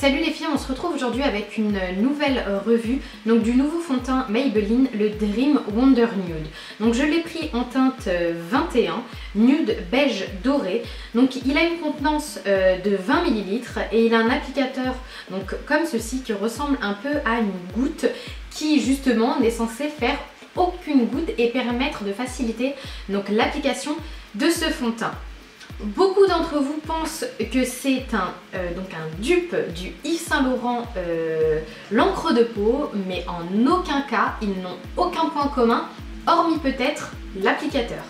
Salut les filles, on se retrouve aujourd'hui avec une nouvelle revue donc du nouveau fond de teint Maybelline, le Dream Wonder Nude. Donc je l'ai pris en teinte 21, nude beige doré. Donc il a une contenance de 20 ml et il a un applicateur donc comme ceci qui ressemble un peu à une goutte qui justement n'est censé faire aucune goutte et permettre de faciliter donc l'application de ce fond de teint. Beaucoup d'entre vous pensent que c'est un dupe du Yves Saint Laurent l'encre de peau, mais en aucun cas ils n'ont aucun point commun, hormis peut-être l'applicateur.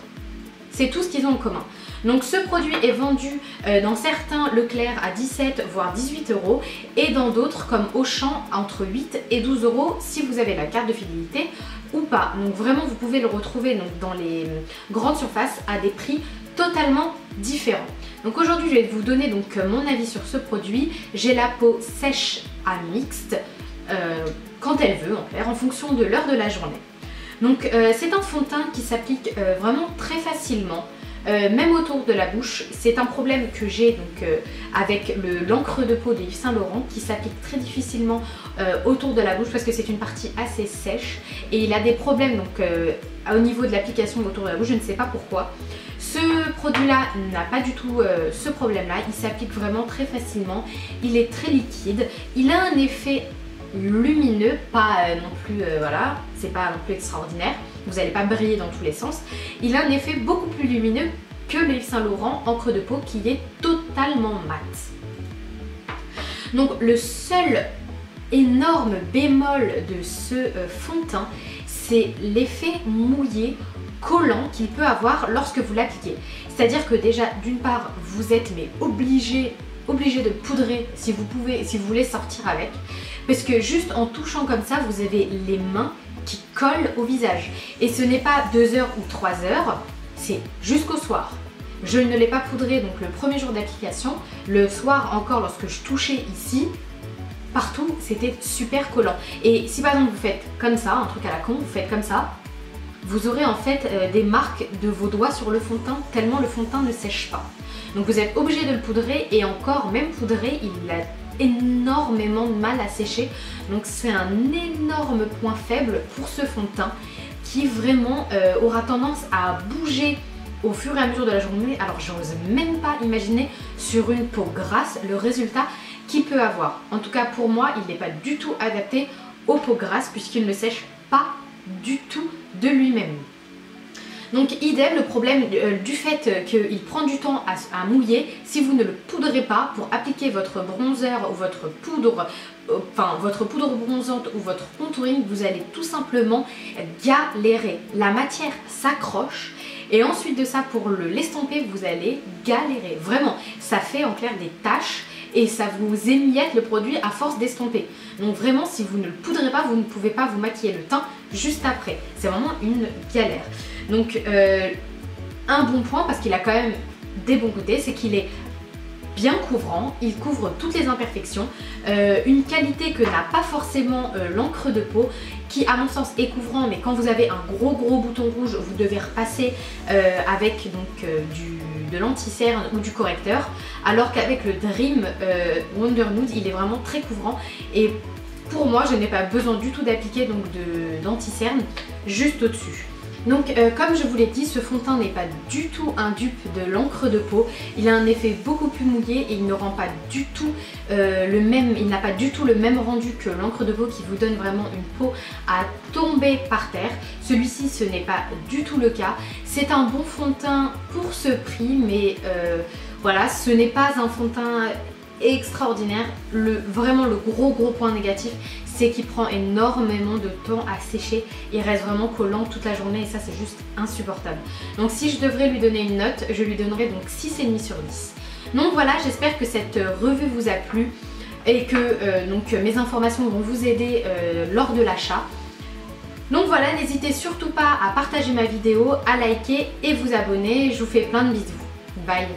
C'est tout ce qu'ils ont en commun. Donc ce produit est vendu dans certains Leclerc à 17 voire 18 € et dans d'autres comme Auchan entre 8 et 12 € si vous avez la carte de fidélité ou pas. Donc vraiment vous pouvez le retrouver donc, dans les grandes surfaces à des prix totalement différents. Donc aujourd'hui je vais vous donner donc mon avis sur ce produit. J'ai la peau sèche à mixte quand elle veut en clair en fonction de l'heure de la journée. Donc c'est un fond de teint qui s'applique vraiment très facilement. Même autour de la bouche, c'est un problème que j'ai avec l'encre de peau de Yves Saint Laurent qui s'applique très difficilement autour de la bouche parce que c'est une partie assez sèche et il a des problèmes donc au niveau de l'application autour de la bouche, je ne sais pas pourquoi. Ce produit là n'a pas du tout ce problème là, il s'applique vraiment très facilement, il est très liquide, il a un effet lumineux, pas non plus voilà, c'est pas non plus extraordinaire, vous n'allez pas briller dans tous les sens. Il a un effet beaucoup plus lumineux que le Yves Saint Laurent encre de peau qui est totalement mat. Donc le seul énorme bémol de ce fond de teint, c'est l'effet mouillé collant qu'il peut avoir lorsque vous l'appliquez. C'est-à-dire que déjà d'une part vous êtes obligé de poudrer si vous voulez sortir avec, parce que juste en touchant comme ça vous avez les mains qui collent au visage et ce n'est pas 2 heures ou 3 heures, c'est jusqu'au soir. Je ne l'ai pas poudré donc le premier jour d'application, le soir encore lorsque je touchais ici, partout c'était super collant. Et si par exemple vous faites comme ça, un truc à la con, vous faites comme ça, vous aurez en fait des marques de vos doigts sur le fond de teint tellement le fond de teint ne sèche pas. Donc vous êtes obligé de le poudrer et encore même poudré il a énormément de mal à sécher. Donc c'est un énorme point faible pour ce fond de teint qui vraiment aura tendance à bouger au fur et à mesure de la journée. Alors j'ose même pas imaginer sur une peau grasse le résultat qu'il peut avoir. En tout cas pour moi il n'est pas du tout adapté aux peaux grasses puisqu'il ne sèche pas du tout de lui-même. Donc idem, le problème du fait qu'il prend du temps à mouiller, si vous ne le poudrez pas pour appliquer votre bronzer ou votre poudre, votre poudre bronzante ou votre contouring, vous allez tout simplement galérer. La matière s'accroche et ensuite de ça pour l'estomper vous allez galérer. Vraiment, ça fait en clair des taches et ça vous émiette le produit à force d'estomper. Donc vraiment si vous ne le poudrez pas, vous ne pouvez pas vous maquiller le teint juste après. C'est vraiment une galère. Donc un bon point parce qu'il a quand même des bons côtés, c'est qu'il est bien couvrant, il couvre toutes les imperfections, une qualité que n'a pas forcément l'encre de peau qui à mon sens est couvrant, mais quand vous avez un gros bouton rouge vous devez repasser avec donc de l'anti-cerne ou du correcteur, alors qu'avec le Dream Wonder Nude il est vraiment très couvrant et pour moi je n'ai pas besoin du tout d'appliquer donc d'anti-cerne juste au dessus. Donc comme je vous l'ai dit, ce fond de teint n'est pas du tout un dupe de l'encre de peau. Il a un effet beaucoup plus mouillé et il ne rend pas du tout il n'a pas du tout le même rendu que l'encre de peau qui vous donne vraiment une peau à tomber par terre. Celui-ci ce n'est pas du tout le cas. C'est un bon fond de teint pour ce prix, mais voilà, ce n'est pas un fond de teint extraordinaire. Vraiment le gros point négatif, c'est qu'il prend énormément de temps à sécher, il reste vraiment collant toute la journée et ça c'est juste insupportable. Donc si je devrais lui donner une note, je lui donnerais donc 6,5 sur 10. Donc voilà, j'espère que cette revue vous a plu et que mes informations vont vous aider lors de l'achat. Donc voilà, n'hésitez surtout pas à partager ma vidéo, à liker et vous abonner. Je vous fais plein de bisous. Bye.